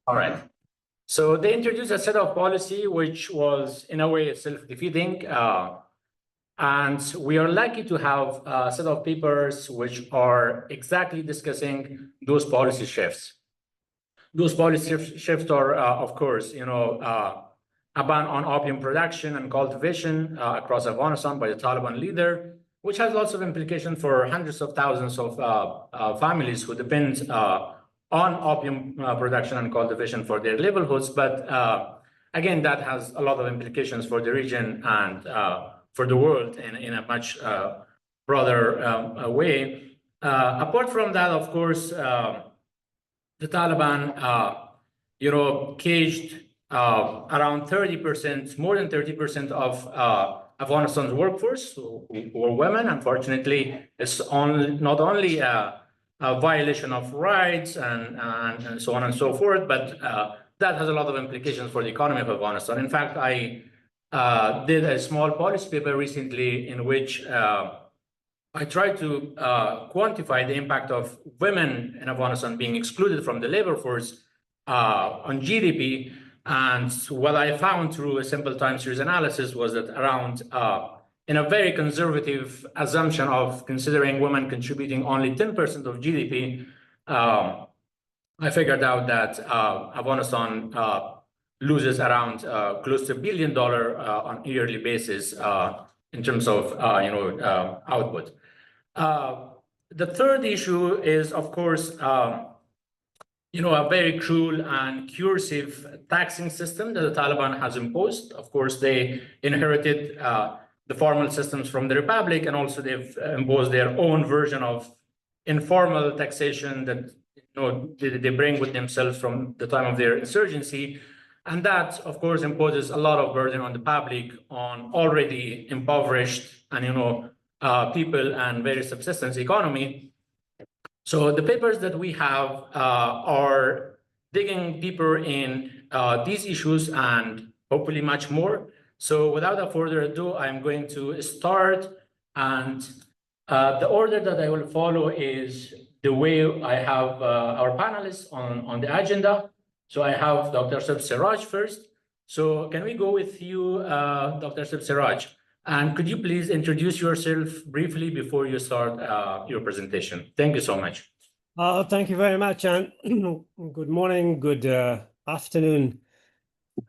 All right. So they introduced a set of policy which was, in a way, self-defeating. And we are lucky to have a set of papers which are exactly discussing those policy shifts. Those policy shifts are, of course, a ban on opium production and cultivation across Afghanistan by the Taliban leader, which has lots of implications for hundreds of thousands of families who depend on opium production and cultivation for their livelihoods. But again, that has a lot of implications for the region and for the world in a much broader way. Apart from that, of course, the Taliban, caged around 30%, more than 30% of Afghanistan's workforce who were women. Unfortunately, it's not only a violation of rights and so on and so forth, but that has a lot of implications for the economy of Afghanistan. In fact, I did a small policy paper recently in which I tried to quantify the impact of women in Afghanistan being excluded from the labor force on GDP. And what I found through a simple time series analysis was that around, in a very conservative assumption of considering women contributing only 10% of GDP, I figured out that Afghanistan loses around close to $1 billion on a yearly basis in terms of output. The third issue is, of course, a very cruel and coercive taxing system that the Taliban has imposed. Of course, they inherited the formal systems from the Republic, and also they've imposed their own version of informal taxation that they bring with themselves from the time of their insurgency. And that, of course, imposes a lot of burden on the public, on already impoverished and, people and very subsistence economy. So the papers that we have are digging deeper in these issues and hopefully much more. So without further ado, I'm going to start. And the order that I will follow is the way I have our panelists on the agenda. So I have Dr. Siraj first. So can we go with you, Dr. Siraj? And could you please introduce yourself briefly before you start your presentation? Thank you so much. Thank you very much, and good morning, good afternoon,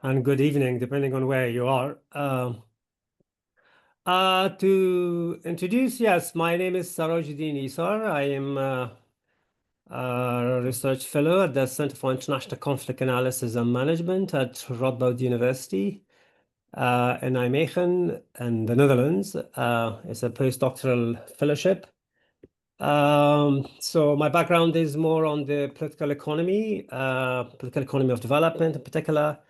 and good evening, depending on where you are. To introduce, yes, my name is Sarajuddin Isar. I am a research fellow at the Center for International Conflict Analysis and Management at Radboud University in Nijmegen in the Netherlands. It's a postdoctoral fellowship. So my background is more on the political economy of development in particular.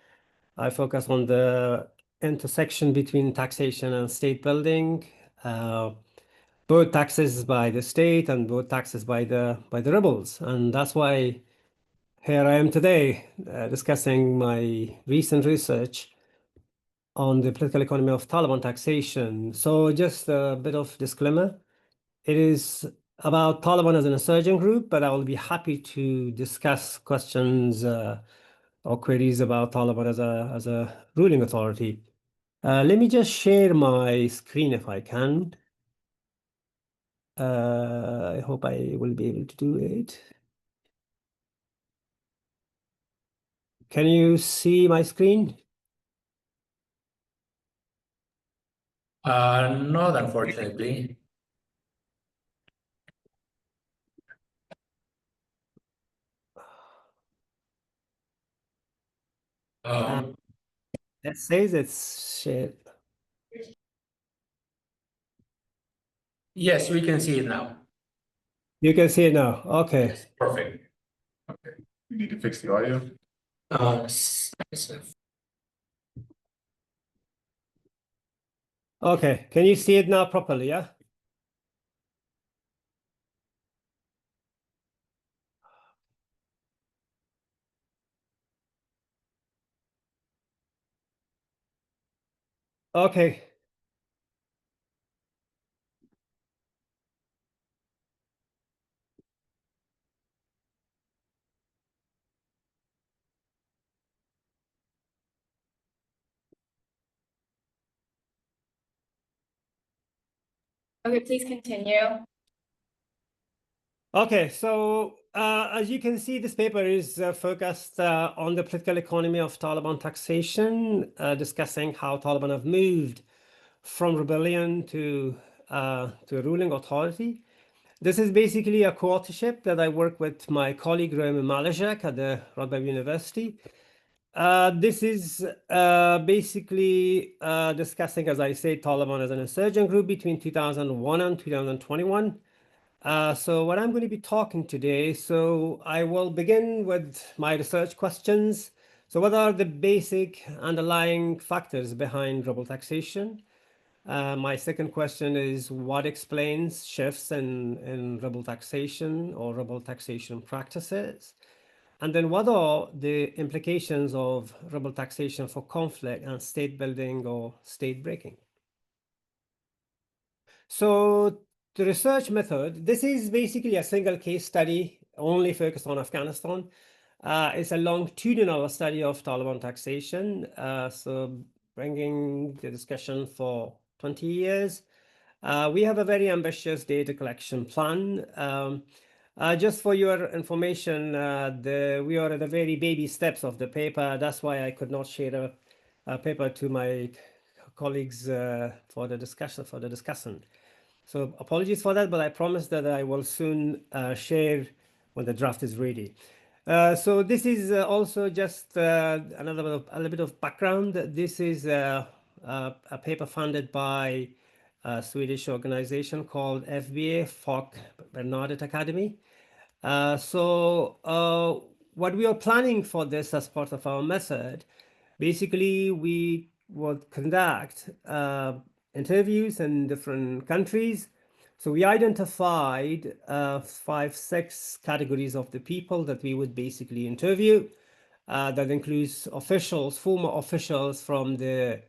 I focus on the intersection between taxation and state building, both taxes by the state and both taxes by the rebels. And that's why here I am today discussing my recent research on the political economy of Taliban taxation. So just a bit of disclaimer. It is about Taliban as an insurgent group, but I will be happy to discuss questions or queries about Taliban as a ruling authority. Let me just share my screen if I can. I hope I will be able to do it. Can you see my screen? Not unfortunately. It says it's shared. Yes, we can see it now. You can see it now. Okay. Yes, perfect. Okay. You need to fix the audio. Okay. Can you see it now properly? Yeah. Okay. Okay, please continue. Okay, so as you can see, this paper is focused on the political economy of Taliban taxation, discussing how Taliban have moved from rebellion to a ruling authority. This is basically a co-authorship that I work with my colleague Rami Malajak at the Radboud University. This is basically discussing, as I say, Taliban as an insurgent group between 2001 and 2021. So what I'm going to be talking today, so I will begin with my research questions. So what are the basic underlying factors behind rebel taxation? My second question is what explains shifts in rebel taxation or rebel taxation practices? And then what are the implications of rebel taxation for conflict and state building or state breaking? So the research method, this is basically a single case study only focused on Afghanistan. It's a longitudinal study of Taliban taxation, so bringing the discussion for 20 years. We have a very ambitious data collection plan. Just for your information, we are at the very baby steps of the paper. That's why I could not share a paper to my colleagues for the discussion. So apologies for that, but I promise that I will soon share when the draft is ready. So this is also just a little bit of background. This is a paper funded by a Swedish organization called FBA, Folk Bernadette Academy. What we are planning for this as part of our method, basically we would conduct interviews in different countries. So we identified 5-6 categories of the people that we would basically interview. That includes officials, former officials from the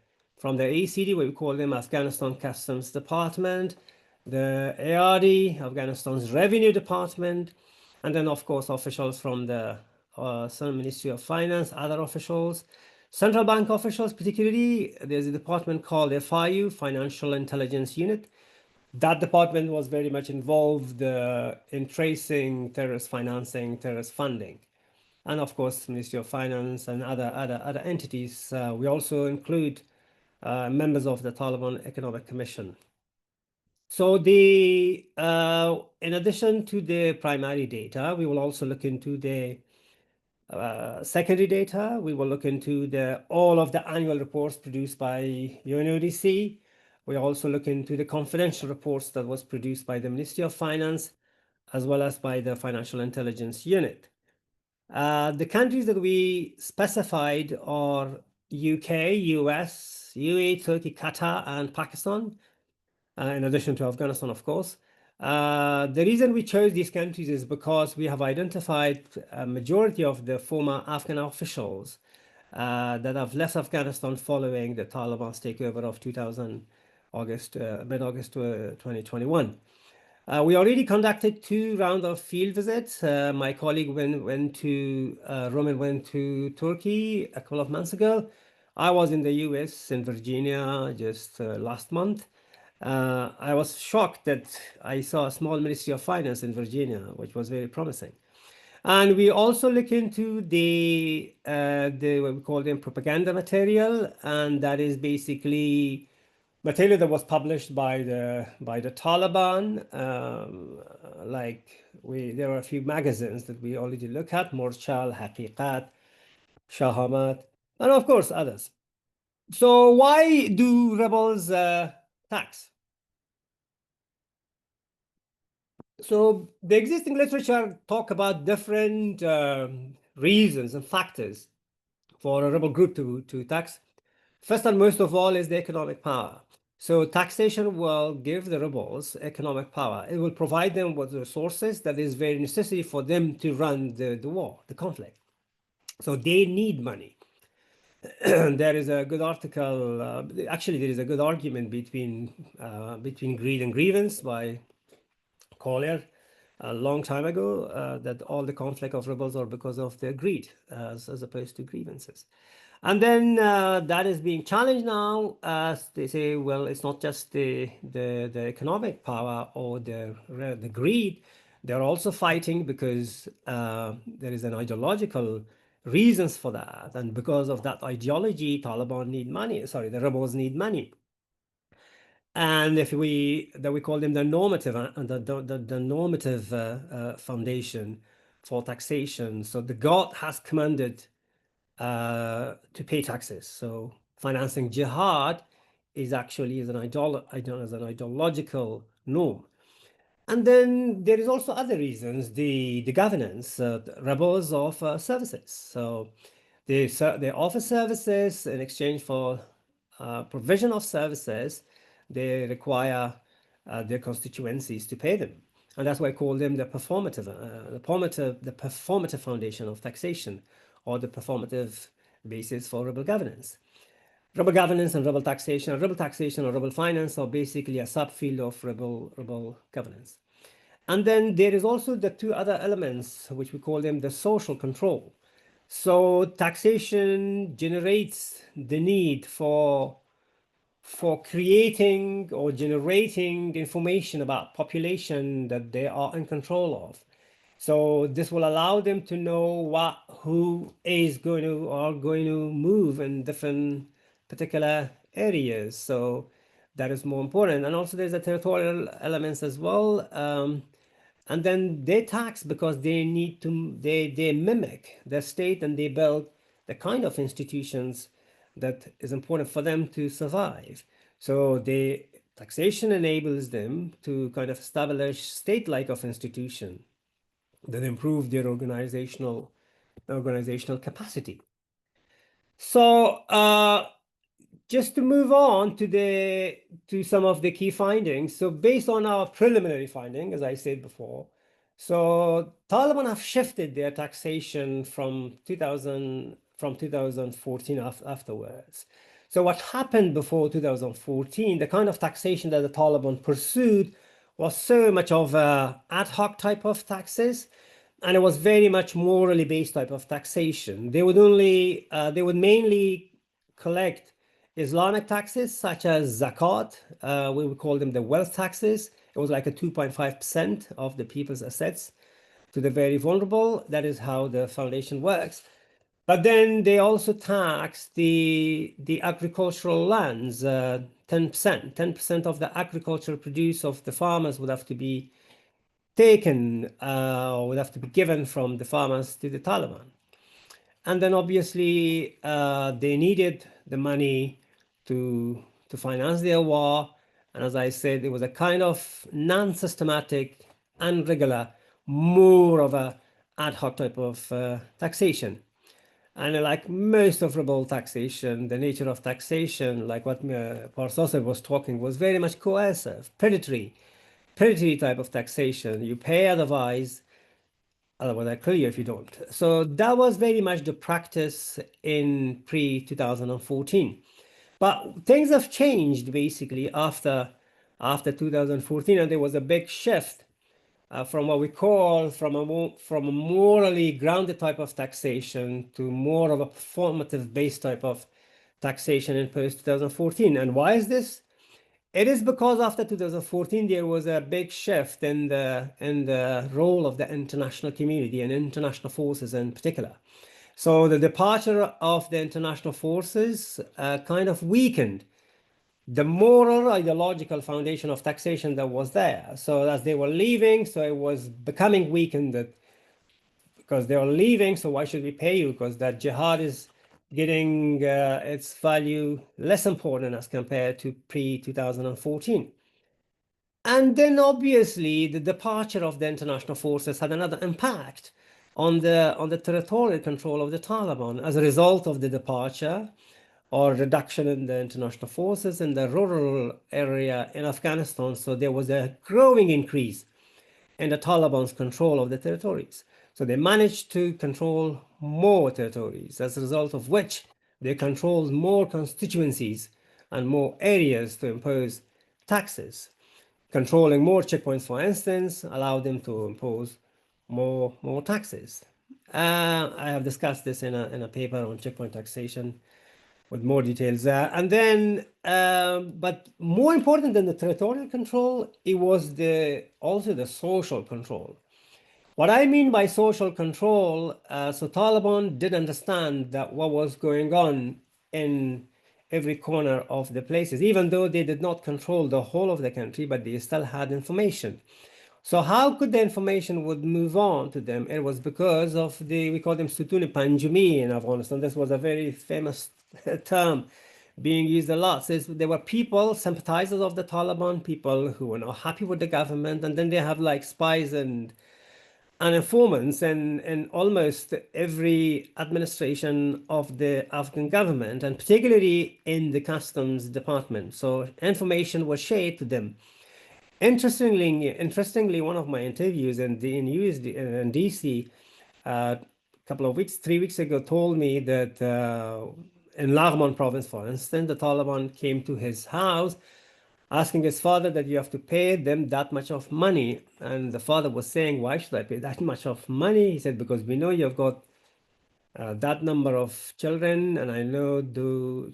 ACD, what we call them Afghanistan Customs Department, the ARD, Afghanistan's Revenue Department, and then of course officials from the Ministry of Finance, other officials, central bank officials. Particularly, there's a department called FIU, Financial Intelligence Unit. That department was very much involved in tracing terrorist financing, terrorist funding, and of course Ministry of Finance and other entities. We also include members of the Taliban Economic Commission. So in addition to the primary data, we will also look into the secondary data. We will look into all of the annual reports produced by UNODC. We also look into the confidential reports that was produced by the Ministry of Finance, as well as by the Financial Intelligence Unit. The countries that we specified are UK, US, UAE, Turkey, Qatar, and Pakistan, in addition to Afghanistan, of course. The reason we chose these countries is because we have identified a majority of the former Afghan officials that have left Afghanistan following the Taliban's takeover of mid-August 2021. We already conducted 2 rounds of field visits. My colleague went to Turkey a couple of months ago. I was in the US, in Virginia, just last month. I was shocked that I saw a small Ministry of Finance in Virginia, which was very promising. And we also look into what we call them propaganda material, and that is basically material that was published by the Taliban. There are a few magazines that we already look at: Morchal, Haqiqat, Shahamat, and of course others. So why do rebels tax? So the existing literature talk about different reasons and factors for a rebel group to tax. First and most of all is the economic power. So taxation will give the rebels economic power. It will provide them with resources that is very necessary for them to run the war, the conflict. So they need money. There is a good article, actually there is a good argument between greed and grievance by Collier a long time ago, that all the conflict of rebels are because of their greed as opposed to grievances. And then that is being challenged now as they say, well, it's not just the economic power or the greed. They're also fighting because there is an ideological reasons for that. And because of that ideology, Taliban need money. Sorry, the rebels need money. And if we call them the normative the normative foundation for taxation. So the God has commanded to pay taxes. So financing jihad is actually as an ideological norm. And then there is also other reasons, the governance, the rebels offer services. So they offer services in exchange for provision of services. They require their constituencies to pay them. And that's why I call them the performative foundation of taxation, or the performative basis for rebel governance. Rebel governance and rebel taxation or rebel finance are basically a subfield of rebel governance. And then there is also the two other elements, which we call them the social control. So taxation generates the need for creating or generating information about population that they are in control of. So this will allow them to know who is going to move in different particular areas. So that is more important. And also there's the territorial elements as well. And then they tax because they need to, they mimic the state, and they build the kind of institutions that is important for them to survive. So the taxation enables them to kind of establish state-like of institution that improve their organizational capacity. So just to move on to some of the key findings. So based on our preliminary finding, as I said before, so Taliban have shifted their taxation from 2014 afterwards. So what happened before 2014, the kind of taxation that the Taliban pursued was so much of a ad hoc type of taxes, and it was very much morally based type of taxation. They would mainly collect Islamic taxes such as zakat. We would call them the wealth taxes. It was like a 2.5% of the people's assets to the very vulnerable. That is how the foundation works. But then they also tax the agricultural lands, 10%. 10% of the agricultural produce of the farmers would have to be taken, or would have to be given from the farmers to the Taliban. And then obviously they needed the money to finance their war. And as I said, it was a kind of non-systematic, irregular, more of a ad hoc type of taxation. And like most of rebel taxation, the nature of taxation, like what Parsosa was talking, was very much coercive, predatory type of taxation. You pay otherwise I kill you if you don't. So that was very much the practice in pre-2014. But things have changed basically after 2014, and there was a big shift from what we call from a morally grounded type of taxation to more of a performative based type of taxation in post-2014. And why is this? It is because after 2014 there was a big shift in the role of the international community and international forces in particular. So the departure of the international forces kind of weakened the moral ideological foundation of taxation that was there. So as they were leaving, so it was becoming weakened, that because they are leaving, so why should we pay you? Because that jihad is getting its value less important as compared to pre-2014. And then obviously the departure of the international forces had another impact on the territorial control of the Taliban as a result of the departure or reduction in the international forces in the rural area in Afghanistan. So there was a growing increase in the Taliban's control of the territories. So they managed to control more territories, as a result of which they controlled more constituencies and more areas to impose taxes. Controlling more checkpoints, for instance, allowed them to impose more taxes. I have discussed this in a paper on checkpoint taxation with more details. And then, but more important than the territorial control, it was also the social control. What I mean by social control, so Taliban did understand that what was going on in every corner of the places, even though they did not control the whole of the country, but they still had information. So how could the information would move on to them? It was because of we call them Sutun Panjumi in Afghanistan. This was a very famous term being used a lot. So there were people, sympathizers of the Taliban, people who were not happy with the government, and then they have like spies and informants in almost every administration of the Afghan government, and particularly in the customs department. So information was shared to them. Interestingly, one of my interviews in DC a couple of 3 weeks ago told me that in Laghman province, for instance, the Taliban came to his house asking his father that you have to pay them that much of money. And the father was saying, why should I pay that much of money? He said, because we know you've got that number of children, and I know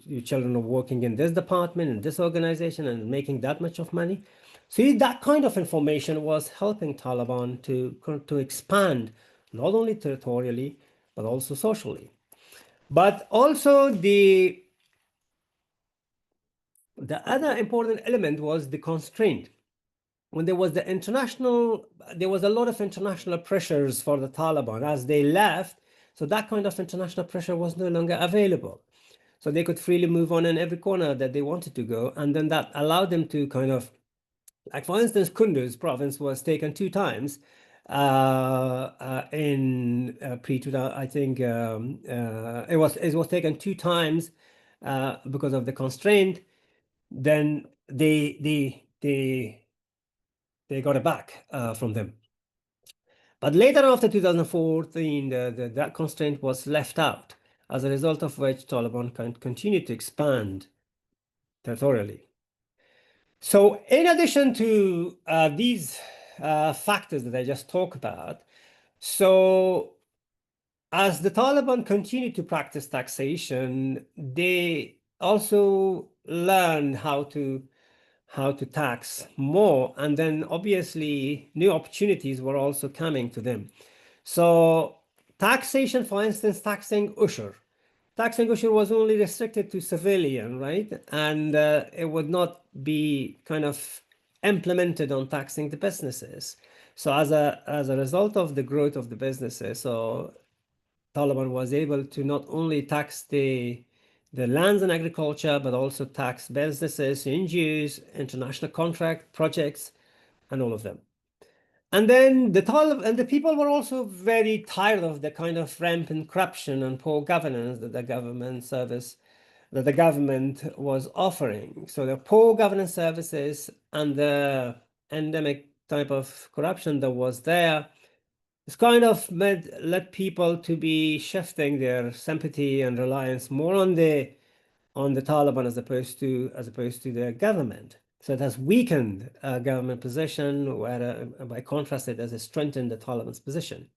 your children are working in this department, in this organization, and making that much of money. See, that kind of information was helping Taliban to expand, not only territorially, but also socially. But also the other important element was the constraint. When there was there was a lot of international pressures for the Taliban as they left. So that kind of international pressure was no longer available. So they could freely move on in every corner that they wanted to go. And then that allowed them to kind of, like for instance, Kunduz province was taken 2 times in pre-2000. I think it was taken 2 times because of the constraint. Then they got it back from them. But later, after 2014, that constraint was left out, as a result of which Taliban continued to expand territorially. So in addition to these factors that I just talked about, so as the Taliban continued to practice taxation, they also learned how to tax more, and then obviously new opportunities were also coming to them. So taxation, for instance, taxing usher was only restricted to civilian, right? And it would not be kind of implemented on taxing the businesses. So as a result of the growth of the businesses, so Taliban was able to not only tax the lands and agriculture, but also tax businesses, NGOs, international contract projects, and all of them. And then the people were also very tired of the kind of rampant corruption and poor governance that the government was offering. So the poor governance services and the endemic type of corruption that was there, it's kind of led people to be shifting their sympathy and reliance more on the Taliban as opposed to the government. So it has weakened government position, where by contrast it has strengthened the Taliban's position.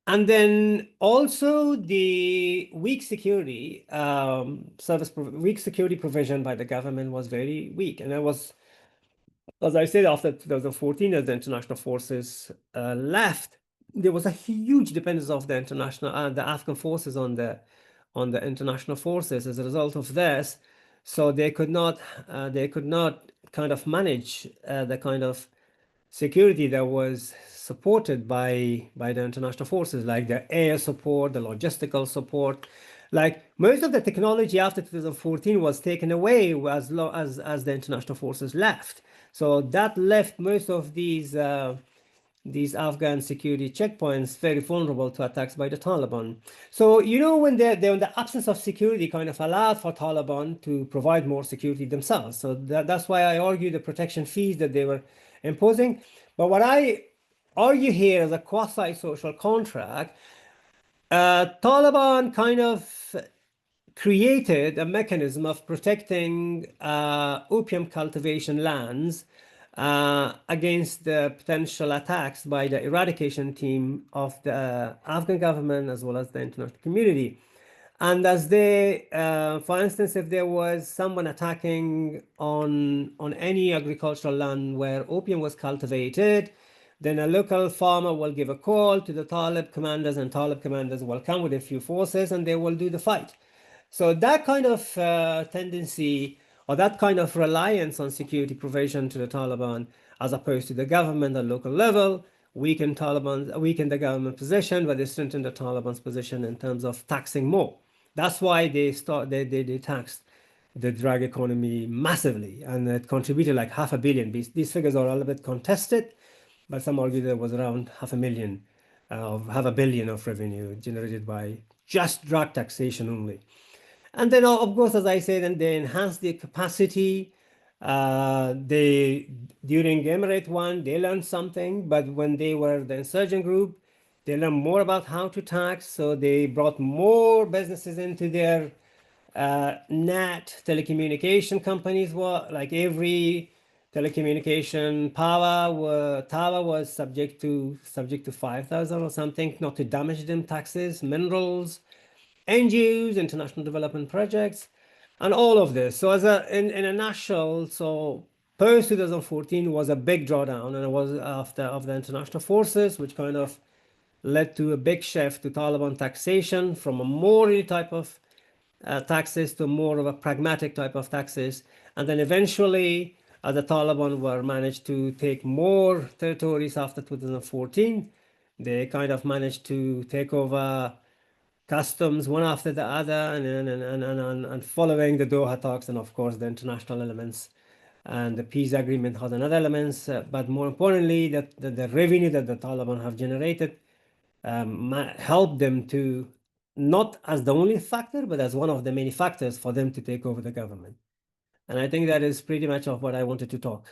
And then also the weak security provision by the government was very weak, and it was, as I said, after 2014, as the international forces left, there was a huge dependence of the Afghan forces on the international forces as a result of this. So they could not kind of manage the kind of security that was supported by the international forces, like the air support, the logistical support. Like most of the technology after 2014 was taken away as the international forces left. So that left most of these Afghan security checkpoints very vulnerable to attacks by the Taliban. So, when the absence of security kind of allowed for Taliban to provide more security themselves. So that's why I argue the protection fees that they were imposing. But what I argue here is a quasi-social contract. Taliban kind of created a mechanism of protecting opium cultivation lands against the potential attacks by the eradication team of the Afghan government as well as the international community. And as they, for instance, if there was someone attacking on any agricultural land where opium was cultivated, then a local farmer will give a call to the Talib commanders, and Talib commanders will come with a few forces and they will do the fight. So that kind of tendency or that kind of reliance on security provision to the Taliban, as opposed to the government at local level, weaken the government position, but they strengthen the Taliban's position in terms of taxing more. That's why they taxed the drug economy massively, and it contributed like $500 million. These figures are a little bit contested, but some argue there was around $500 million of revenue generated by just drug taxation only. And then, of course, as I said, then they enhanced their capacity. During Emirate One, they learned something, but when they were the insurgent group, they learned more about how to tax. So they brought more businesses into their net telecommunication companies. Like every telecommunication tower was subject to 5,000 or something, not to damage them, taxes, minerals, NGOs, international development projects, and all of this. So in a nutshell, so post 2014 was a big drawdown, and it was of the international forces, which kind of led to a big shift to Taliban taxation from a more type of taxes to more of a pragmatic type of taxes. And then eventually, the Taliban were managed to take more territories after 2014. They kind of managed to take over customs one after the other, and following the Doha talks, and of course the international elements, and the peace agreement had another elements, but more importantly, that the revenue that the Taliban have generated helped them to, not as the only factor, but as one of the many factors for them to take over the government. And I think that is pretty much of what I wanted to talk.